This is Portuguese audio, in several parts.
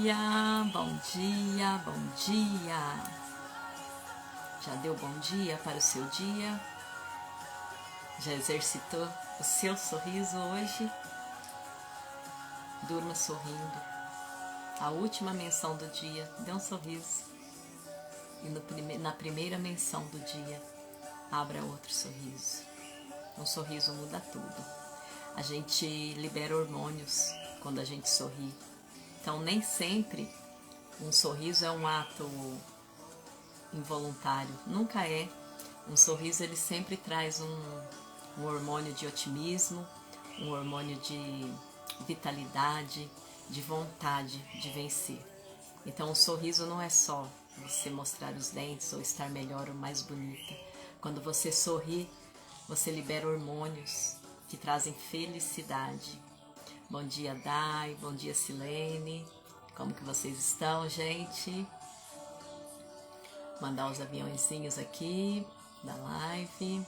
dia, bom dia, bom dia. Já deu bom dia para o seu dia? Já exercitou o seu sorriso hoje? Durma sorrindo. A última menção do dia, dê um sorriso. E na primeira menção do dia, abra outro sorriso. Um sorriso muda tudo. A gente libera hormônios quando a gente sorri. Então, nem sempre um sorriso é um ato involuntário. Nunca é. Um sorriso, ele sempre traz um hormônio de otimismo, um hormônio de vitalidade, de vontade de vencer. Então, o sorriso não é só você mostrar os dentes ou estar melhor ou mais bonita. Quando você sorri, você libera hormônios que trazem felicidade. Bom dia, Dai. Bom dia, Silene. Como que vocês estão, gente? Mandar os aviãozinhos aqui da live.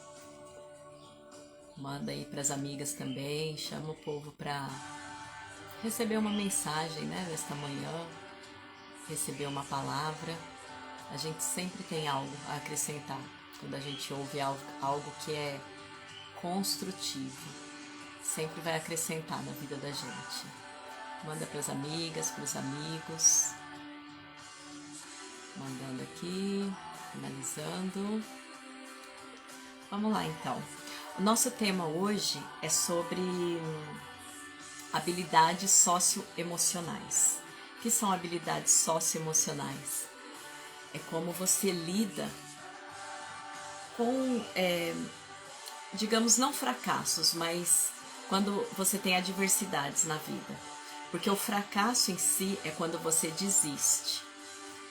Manda aí para as amigas também. Chama o povo para receber uma mensagem, né? Nesta manhã. Receber uma palavra. A gente sempre tem algo a acrescentar quando a gente ouve algo que é construtivo. Sempre vai acrescentar na vida da gente. Manda para as amigas, para os amigos. Mandando aqui, finalizando. Vamos lá então. O nosso tema hoje é sobre habilidades socioemocionais. O que são habilidades socioemocionais? É como você lida com, digamos, não fracassos, mas quando você tem adversidades na vida. Porque o fracasso em si é quando você desiste.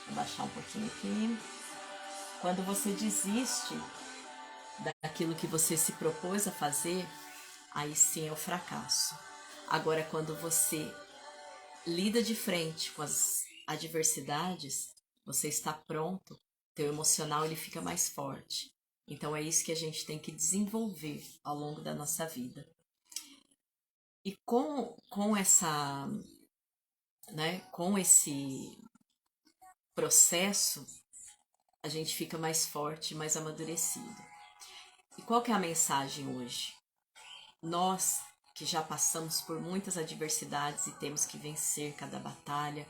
Vou baixar um pouquinho aqui. Quando você desiste daquilo que você se propôs a fazer, aí sim é o fracasso. Agora, quando você lida de frente com as adversidades, você está pronto, teu emocional ele fica mais forte. Então é isso que a gente tem que desenvolver ao longo da nossa vida. E com essa, né, com esse processo, a gente fica mais forte, mais amadurecido. E qual que é a mensagem hoje? Nós que já passamos por muitas adversidades e temos que vencer cada batalha,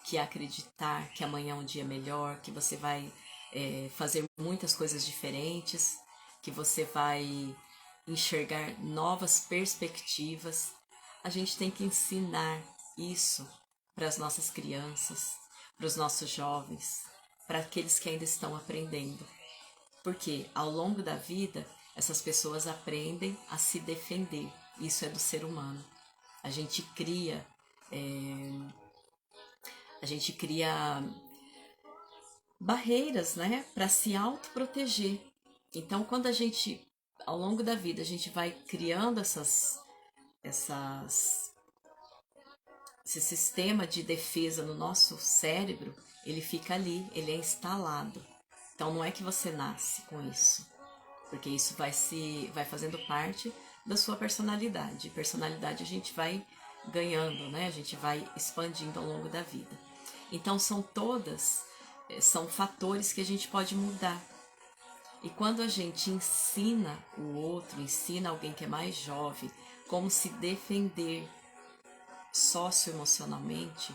que é acreditar que amanhã é um dia melhor, que você vai fazer muitas coisas diferentes, que você vai enxergar novas perspectivas. A gente tem que ensinar isso para as nossas crianças, para os nossos jovens, para aqueles que ainda estão aprendendo. Porque ao longo da vida, essas pessoas aprendem a se defender. Isso é do ser humano. A gente cria, barreiras, né, para se autoproteger. Então, quando a gente, ao longo da vida, a gente vai criando esse sistema de defesa no nosso cérebro, ele fica ali, ele é instalado. Então, não é que você nasce com isso, porque isso vai fazendo parte da sua personalidade. Personalidade a gente vai ganhando, né? A gente vai expandindo ao longo da vida. Então são fatores que a gente pode mudar. E quando a gente ensina o outro, ensina alguém que é mais jovem, como se defender socioemocionalmente,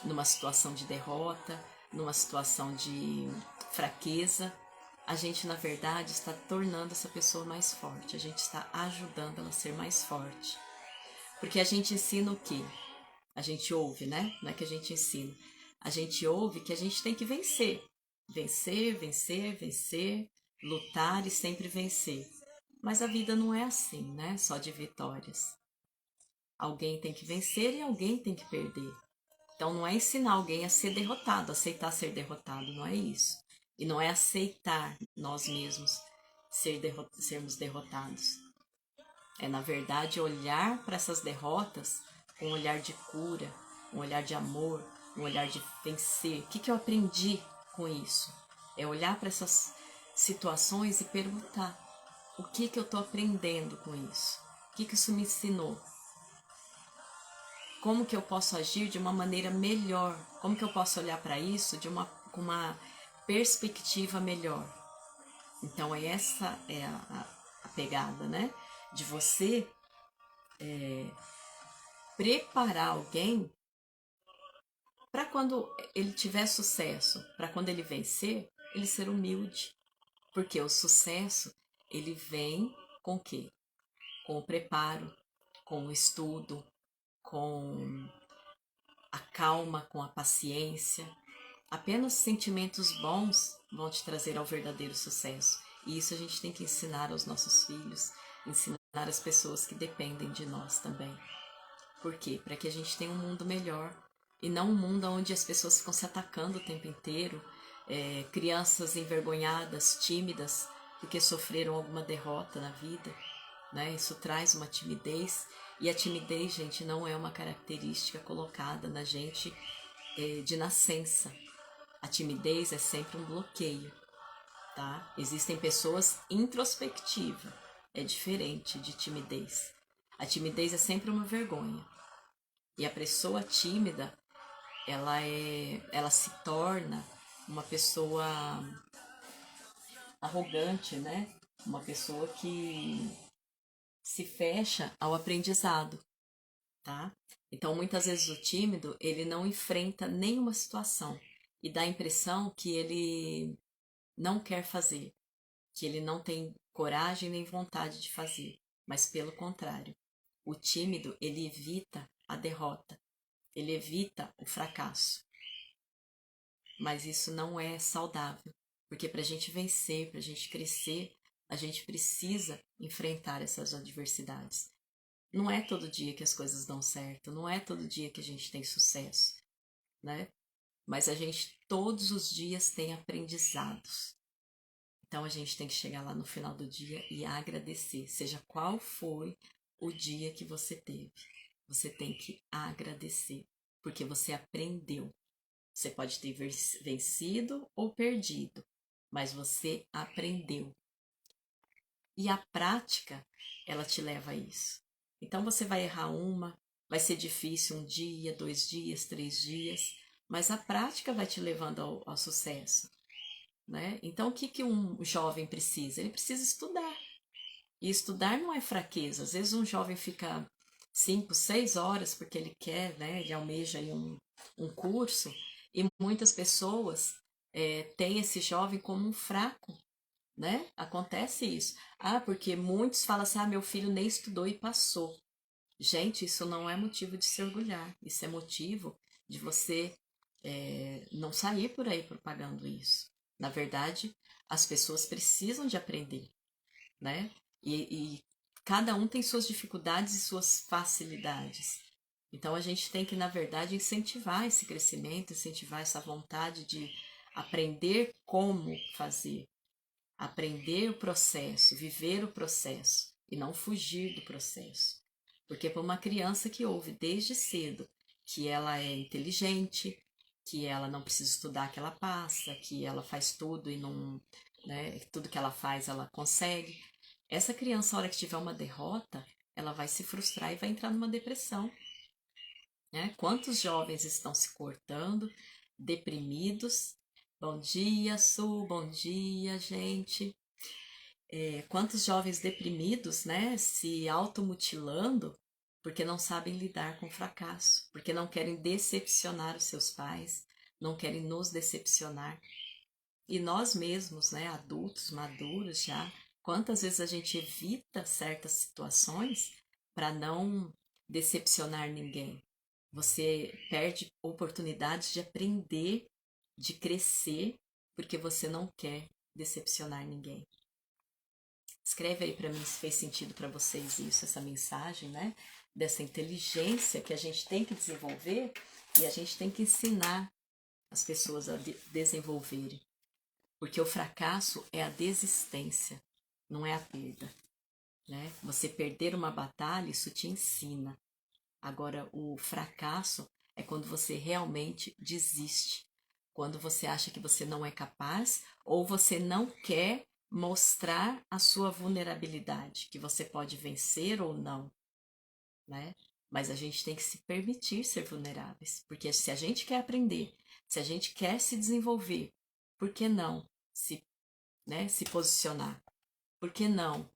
numa situação de derrota, numa situação de fraqueza, a gente na verdade está tornando essa pessoa mais forte, a gente está ajudando ela a ser mais forte. Porque a gente ensina o quê? A gente ouve, né? Não é que a gente ensina. A gente ouve que a gente tem que vencer. Vencer, vencer, vencer, lutar e sempre vencer. Mas a vida não é assim, né? Só de vitórias. Alguém tem que vencer e alguém tem que perder. Então não é ensinar alguém a ser derrotado, aceitar ser derrotado, não é isso. E não é aceitar nós mesmos sermos derrotados. É, na verdade, olhar para essas derrotas com um olhar de cura, um olhar de amor, um olhar de vencer. O que eu aprendi com isso? É olhar para essas situações e perguntar: o que eu estou aprendendo com isso? O que isso me ensinou? como que eu posso agir de uma maneira melhor, como que eu posso olhar para isso com uma perspectiva melhor. Então essa é a pegada, né? De você preparar alguém para quando ele tiver sucesso, para quando ele vencer, ele ser humilde. Porque o sucesso, ele vem com o quê? Com o preparo, com o estudo, com a calma, com a paciência. Apenas sentimentos bons vão te trazer ao verdadeiro sucesso. E isso a gente tem que ensinar aos nossos filhos, ensinar às pessoas que dependem de nós também. Por quê? Para que a gente tenha um mundo melhor e não um mundo onde as pessoas ficam se atacando o tempo inteiro, crianças envergonhadas, tímidas, porque sofreram alguma derrota na vida, né? Isso traz uma timidez, e a timidez, gente, não é uma característica colocada na gente de nascença. A timidez é sempre um bloqueio, tá? Existem pessoas introspectivas, é diferente de timidez. A timidez é sempre uma vergonha. E a pessoa tímida, ela se torna uma pessoa arrogante, né? Uma pessoa que se fecha ao aprendizado, tá? Então, muitas vezes o tímido, ele não enfrenta nenhuma situação e dá a impressão que ele não quer fazer, que ele não tem coragem nem vontade de fazer, mas pelo contrário, o tímido, ele evita a derrota, ele evita o fracasso. Mas isso não é saudável, porque para a gente vencer, para a gente crescer, a gente precisa enfrentar essas adversidades. Não é todo dia que as coisas dão certo, não é todo dia que a gente tem sucesso, né? Mas a gente todos os dias tem aprendizados. Então a gente tem que chegar lá no final do dia e agradecer, seja qual foi o dia que você teve. Você tem que agradecer, porque você aprendeu. Você pode ter vencido ou perdido, mas você aprendeu. E a prática, ela te leva a isso. Então você vai errar vai ser difícil um dia, 2 dias, 3 dias, mas a prática vai te levando ao sucesso, né? Então o que um jovem precisa? Ele precisa estudar. E estudar não é fraqueza. Às vezes um jovem fica 5, 6 horas porque ele quer, né? Ele almeja aí um curso, e muitas pessoas têm esse jovem como um fraco, né? Acontece isso. Ah, porque muitos falam assim, meu filho nem estudou e passou. Gente, isso não é motivo de se orgulhar. Isso é motivo de você não sair por aí propagando isso. Na verdade, as pessoas precisam de aprender, né? E cada um tem suas dificuldades e suas facilidades. Então a gente tem que, na verdade, incentivar esse crescimento, incentivar essa vontade de aprender como fazer, aprender o processo, viver o processo e não fugir do processo. Porque para uma criança que ouve desde cedo que ela é inteligente, que ela não precisa estudar que ela passa, que ela faz tudo e não, né, tudo que ela faz ela consegue. Essa criança, a hora que tiver uma derrota, ela vai se frustrar e vai entrar numa depressão, né? Quantos jovens estão se cortando, deprimidos? Bom dia, Su, bom dia, gente. Quantos jovens deprimidos, né, se automutilando porque não sabem lidar com o fracasso, porque não querem decepcionar os seus pais, não querem nos decepcionar. E nós mesmos, né, adultos, maduros já, quantas vezes a gente evita certas situações para não decepcionar ninguém? Você perde oportunidades de aprender, de crescer, porque você não quer decepcionar ninguém. Escreve aí para mim se fez sentido para vocês isso, essa mensagem, né? Dessa inteligência que a gente tem que desenvolver e a gente tem que ensinar as pessoas a desenvolverem. Porque o fracasso é a desistência, não é a perda, né? Você perder uma batalha, isso te ensina. Agora, o fracasso é quando você realmente desiste, quando você acha que você não é capaz ou você não quer mostrar a sua vulnerabilidade, que você pode vencer ou não, né? Mas a gente tem que se permitir ser vulneráveis, porque se a gente quer aprender, se a gente quer se desenvolver, por que não se posicionar? Por que não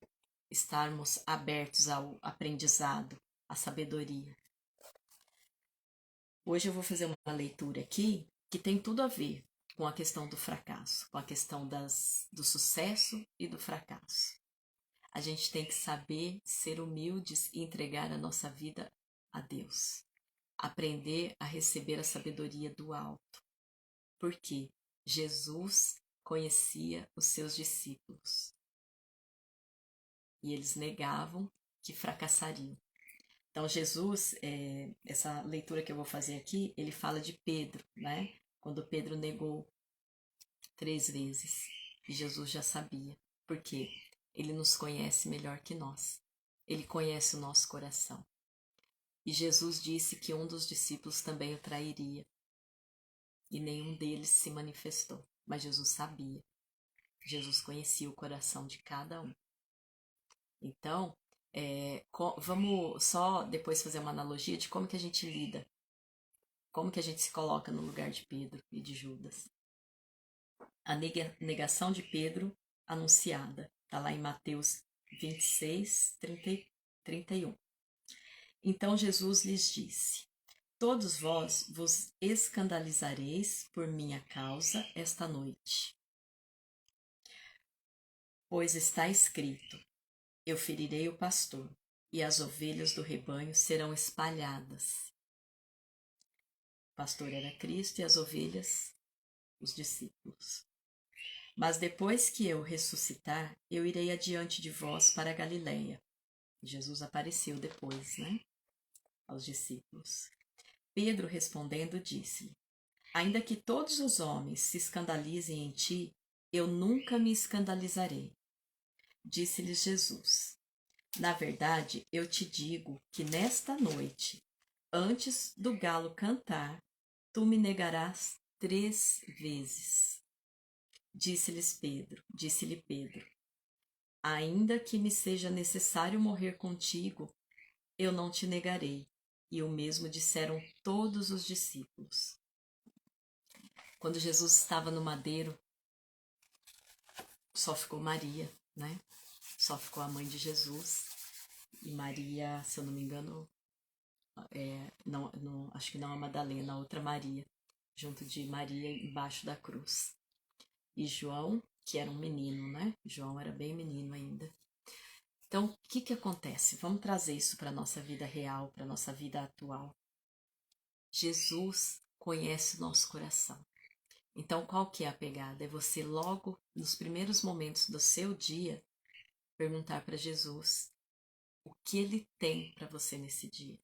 estarmos abertos ao aprendizado, à sabedoria? Hoje eu vou fazer uma leitura aqui que tem tudo a ver com a questão do fracasso, com a questão do sucesso e do fracasso. A gente tem que saber ser humildes e entregar a nossa vida a Deus. Aprender a receber a sabedoria do alto. Porque Jesus conhecia os seus discípulos e eles negavam que fracassariam. Então, Jesus, essa leitura que eu vou fazer aqui, ele fala de Pedro, né? Quando Pedro negou 3 vezes. E Jesus já sabia. Por quê? Ele nos conhece melhor que nós. Ele conhece o nosso coração. E Jesus disse que um dos discípulos também o trairia. E nenhum deles se manifestou. Mas Jesus sabia. Jesus conhecia o coração de cada um. Então, vamos só depois fazer uma analogia de como que a gente lida. Como que a gente se coloca no lugar de Pedro e de Judas. A negação de Pedro anunciada. Está lá em Mateus 26, 31. Então Jesus lhes disse: Todos vós vos escandalizareis por minha causa esta noite. Pois está escrito: Eu ferirei o pastor, e as ovelhas do rebanho serão espalhadas. O pastor era Cristo e as ovelhas, os discípulos. Mas depois que eu ressuscitar, eu irei adiante de vós para a Galiléia. Jesus apareceu depois, né, aos discípulos. Pedro respondendo disse-lhe: Ainda que todos os homens se escandalizem em ti, eu nunca me escandalizarei. Disse-lhes Jesus: Na verdade, eu te digo que nesta noite, antes do galo cantar, tu me negarás 3 vezes. Disse-lhe Pedro: Ainda que me seja necessário morrer contigo, eu não te negarei. E o mesmo disseram todos os discípulos. Quando Jesus estava no madeiro, só ficou Maria, né? Só ficou a mãe de Jesus. E Maria, se eu não me engano, não, acho que não a Madalena, a outra Maria, junto de Maria embaixo da cruz. E João, que era um menino, né? João era bem menino ainda. Então, o que acontece? Vamos trazer isso para a nossa vida real, para a nossa vida atual. Jesus conhece o nosso coração. Então, qual que é a pegada? É você logo, nos primeiros momentos do seu dia, perguntar para Jesus o que Ele tem para você nesse dia.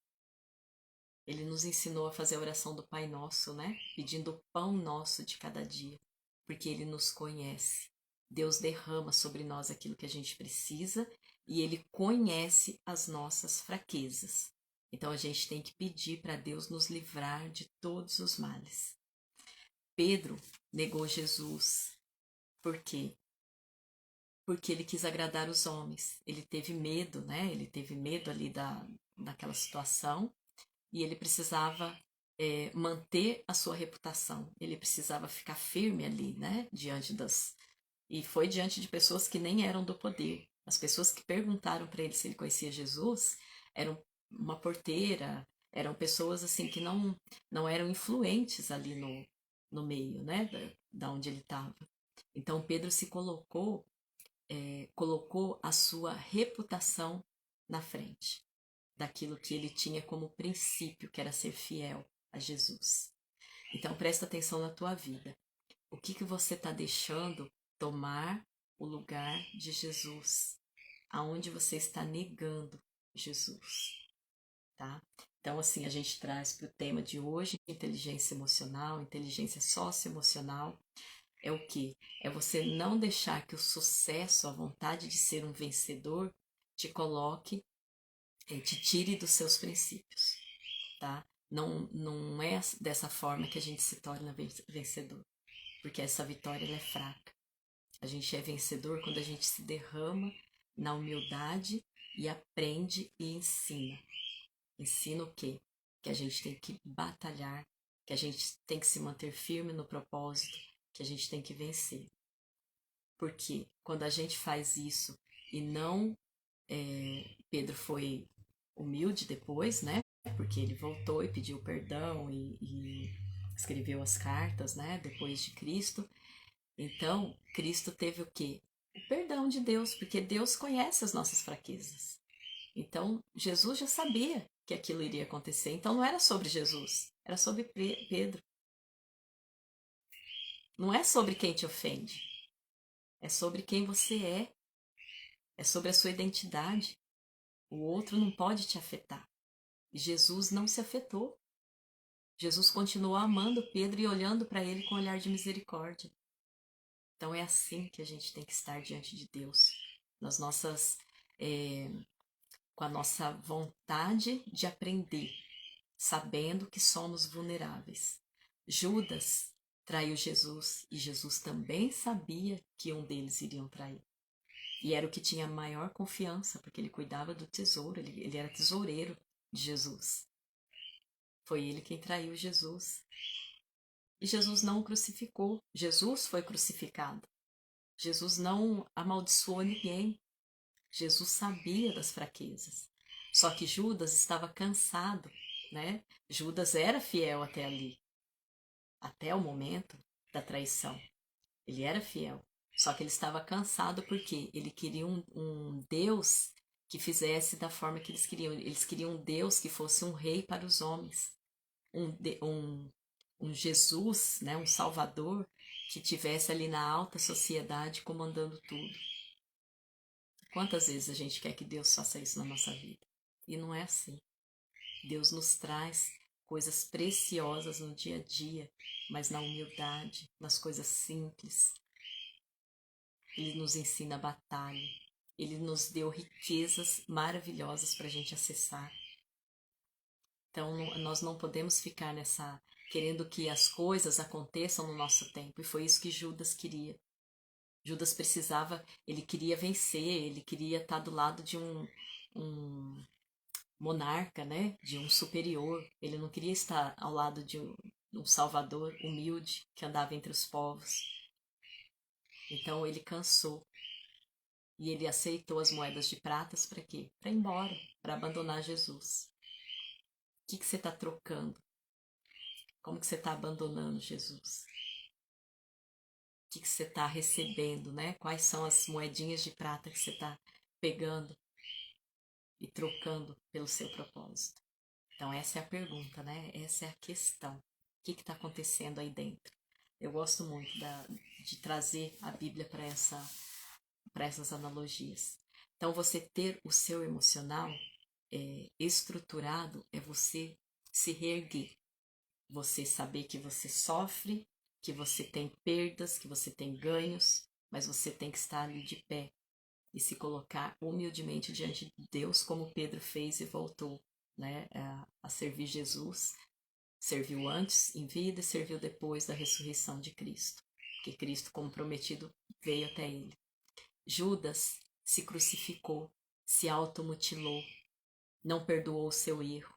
Ele nos ensinou a fazer a oração do Pai Nosso, né? Pedindo o pão nosso de cada dia, porque Ele nos conhece. Deus derrama sobre nós aquilo que a gente precisa e Ele conhece as nossas fraquezas. Então a gente tem que pedir para Deus nos livrar de todos os males. Pedro negou Jesus. Por quê? Porque ele quis agradar os homens. Ele teve medo, né? Ele teve medo ali daquela situação e ele precisava manter a sua reputação. Ele precisava ficar firme ali, né? E foi diante de pessoas que nem eram do poder. As pessoas que perguntaram para ele se ele conhecia Jesus eram uma porteira, eram pessoas assim que não eram influentes ali no meio, né? Da onde ele estava. Então Pedro se colocou a sua reputação na frente daquilo que ele tinha como princípio, que era ser fiel a Jesus. Então presta atenção na tua vida. O que você está deixando tomar o lugar de Jesus? Aonde você está negando Jesus, tá? Então, assim, a gente traz para o tema de hoje inteligência emocional, inteligência socioemocional. É o quê? É você não deixar que o sucesso, a vontade de ser um vencedor, te coloque, te tire dos seus princípios, tá? Não é dessa forma que a gente se torna vencedor, porque essa vitória ela é fraca. A gente é vencedor quando a gente se derrama na humildade e aprende e ensina. Ensina o quê? Que a gente tem que batalhar, que a gente tem que se manter firme no propósito, que a gente tem que vencer. Porque quando a gente faz isso e não... Pedro foi humilde depois, né? Porque ele voltou e pediu perdão e escreveu as cartas, né? Depois de Cristo. Então, Cristo teve o quê? O perdão de Deus, porque Deus conhece as nossas fraquezas. Então, Jesus já sabia que aquilo iria acontecer. Então, não era sobre Jesus, era sobre Pedro. Não é sobre quem te ofende, é sobre quem você é sobre a sua identidade. O outro não pode te afetar. E Jesus não se afetou. Jesus continuou amando Pedro e olhando para ele com um olhar de misericórdia. Então é assim que a gente tem que estar diante de Deus, nas nossas, com a nossa vontade de aprender, sabendo que somos vulneráveis. Judas traiu Jesus e Jesus também sabia que um deles iriam trair. E era o que tinha maior confiança, porque ele cuidava do tesouro, ele era tesoureiro de Jesus. Foi ele quem traiu Jesus. E Jesus não o crucificou. Jesus foi crucificado. Jesus não amaldiçoou ninguém. Jesus sabia das fraquezas. Só que Judas estava cansado, né? Judas era fiel até ali, até o momento da traição. Ele era fiel. Só que ele estava cansado porque ele queria um Deus que fizesse da forma que eles queriam. Eles queriam um Deus que fosse um rei para os homens. Um Jesus, né, um Salvador que tivesse ali na alta sociedade comandando tudo. Quantas vezes a gente quer que Deus faça isso na nossa vida? E não é assim. Deus nos traz coisas preciosas no dia a dia, mas na humildade, nas coisas simples. Ele nos ensina a batalha. Ele nos deu riquezas maravilhosas para a gente acessar. Então, nós não podemos ficar nessa querendo que as coisas aconteçam no nosso tempo. E foi isso que Judas queria. Judas precisava, ele queria vencer, ele queria estar do lado de um monarca, né? De um superior. Ele não queria estar ao lado de um salvador humilde que andava entre os povos. Então ele cansou. E ele aceitou as moedas de pratas para quê? Para ir embora, para abandonar Jesus. O que você está trocando? Como que você está abandonando Jesus? O que você está recebendo, né? Quais são as moedinhas de prata que você está pegando e trocando pelo seu propósito? Então essa é a pergunta, né? Essa é a questão. O que está acontecendo aí dentro? Eu gosto muito de trazer a Bíblia para essas analogias. Então você ter o seu emocional estruturado é você se reerguer. Você saber que você sofre, que você tem perdas, que você tem ganhos, mas você tem que estar ali de pé e se colocar humildemente diante de Deus, como Pedro fez e voltou, né, a servir Jesus. Serviu antes em vida e serviu depois da ressurreição de Cristo, porque Cristo, como prometido, veio até ele. Judas se crucificou, se automutilou, não perdoou o seu erro.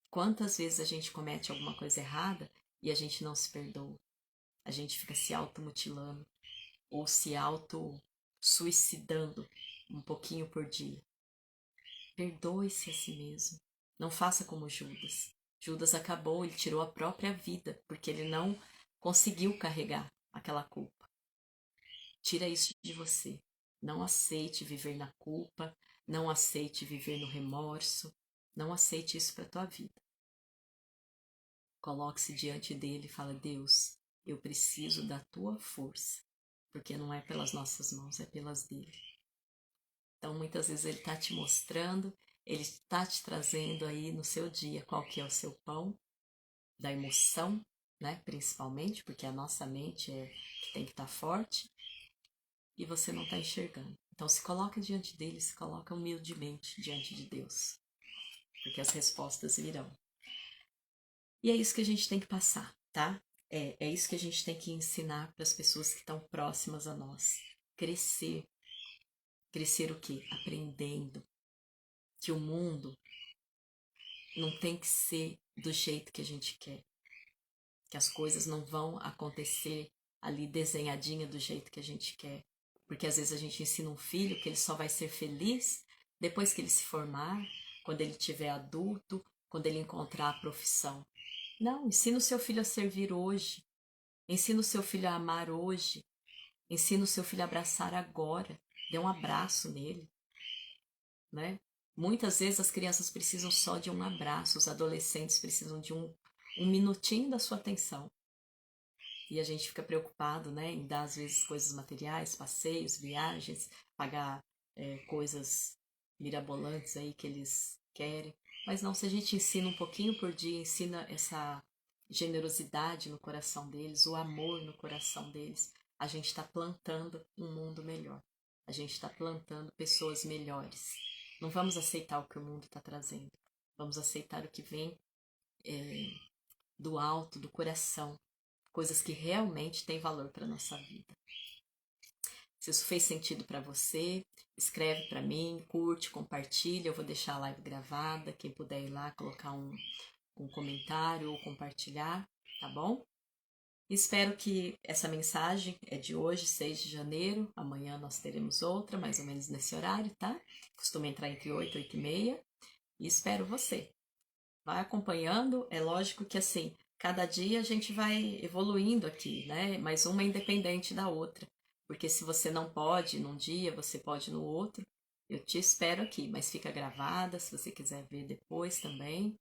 Quantas vezes a gente comete alguma coisa errada e a gente não se perdoa? A gente fica se automutilando ou se auto-suicidando um pouquinho por dia. Perdoe-se a si mesmo. Não faça como Judas. Judas acabou, ele tirou a própria vida, porque ele não conseguiu carregar aquela culpa. Tira isso de você. Não aceite viver na culpa, não aceite viver no remorso, não aceite isso para a tua vida. Coloque-se diante dele e fala: Deus, eu preciso da tua força, porque não é pelas nossas mãos, é pelas dele. Então, muitas vezes ele está te mostrando, ele está te trazendo aí no seu dia qual que é o seu pão, da emoção, né? Principalmente, porque a nossa mente é que tem que estar forte, e você não está enxergando. Então, se coloca diante dele, se coloca humildemente diante de Deus, porque as respostas virão. E é isso que a gente tem que passar, tá? É isso que a gente tem que ensinar para as pessoas que estão próximas a nós. Crescer. Crescer o quê? Aprendendo que o mundo não tem que ser do jeito que a gente quer. Que as coisas não vão acontecer ali desenhadinha do jeito que a gente quer. Porque às vezes a gente ensina um filho que ele só vai ser feliz depois que ele se formar, quando ele tiver adulto, quando ele encontrar a profissão. Não, ensina o seu filho a servir hoje. Ensina o seu filho a amar hoje. Ensina o seu filho a abraçar agora. Dê um abraço nele, né? Muitas vezes as crianças precisam só de um abraço, os adolescentes precisam de um minutinho da sua atenção. E a gente fica preocupado, né, em dar às vezes coisas materiais, passeios, viagens, pagar coisas mirabolantes aí que eles querem. Mas não, se a gente ensina um pouquinho por dia, ensina essa generosidade no coração deles, o amor no coração deles, a gente está plantando um mundo melhor. A gente está plantando pessoas melhores. Não vamos aceitar o que o mundo está trazendo. Vamos aceitar o que vem do alto, do coração. Coisas que realmente têm valor para a nossa vida. Se isso fez sentido para você, escreve para mim, curte, compartilha. Eu vou deixar a live gravada. Quem puder ir lá, colocar um comentário ou compartilhar, tá bom? Espero que essa mensagem é de hoje, 6 de janeiro. Amanhã nós teremos outra, mais ou menos nesse horário, tá? Costuma entrar entre 8 e 8 e meia. E espero você. Vai acompanhando. É lógico que assim, cada dia a gente vai evoluindo aqui, né? Mas uma é independente da outra. Porque se você não pode num dia, você pode no outro. Eu te espero aqui, mas fica gravada se você quiser ver depois também.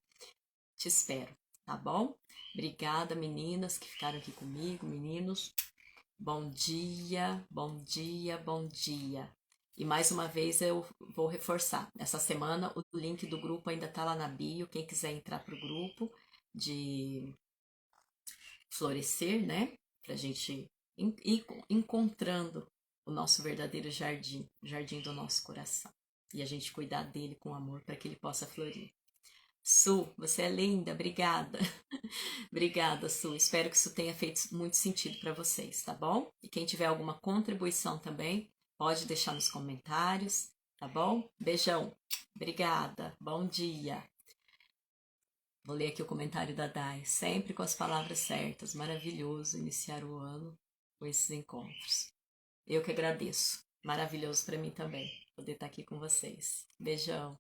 Te espero, tá bom? Obrigada, meninas que ficaram aqui comigo, meninos. Bom dia, bom dia, bom dia. E mais uma vez eu vou reforçar. Essa semana o link do grupo ainda tá lá na bio. Quem quiser entrar pro grupo de florescer, né? Pra gente ir encontrando o nosso verdadeiro jardim, o jardim do nosso coração. E a gente cuidar dele com amor para que ele possa florir. Su, você é linda, obrigada. Obrigada, Su. Espero que isso tenha feito muito sentido para vocês, tá bom? E quem tiver alguma contribuição também, pode deixar nos comentários, tá bom? Beijão. Obrigada. Bom dia. Vou ler aqui o comentário da Dai. Sempre com as palavras certas. Maravilhoso iniciar o ano com esses encontros. Eu que agradeço. Maravilhoso para mim também poder estar aqui com vocês. Beijão.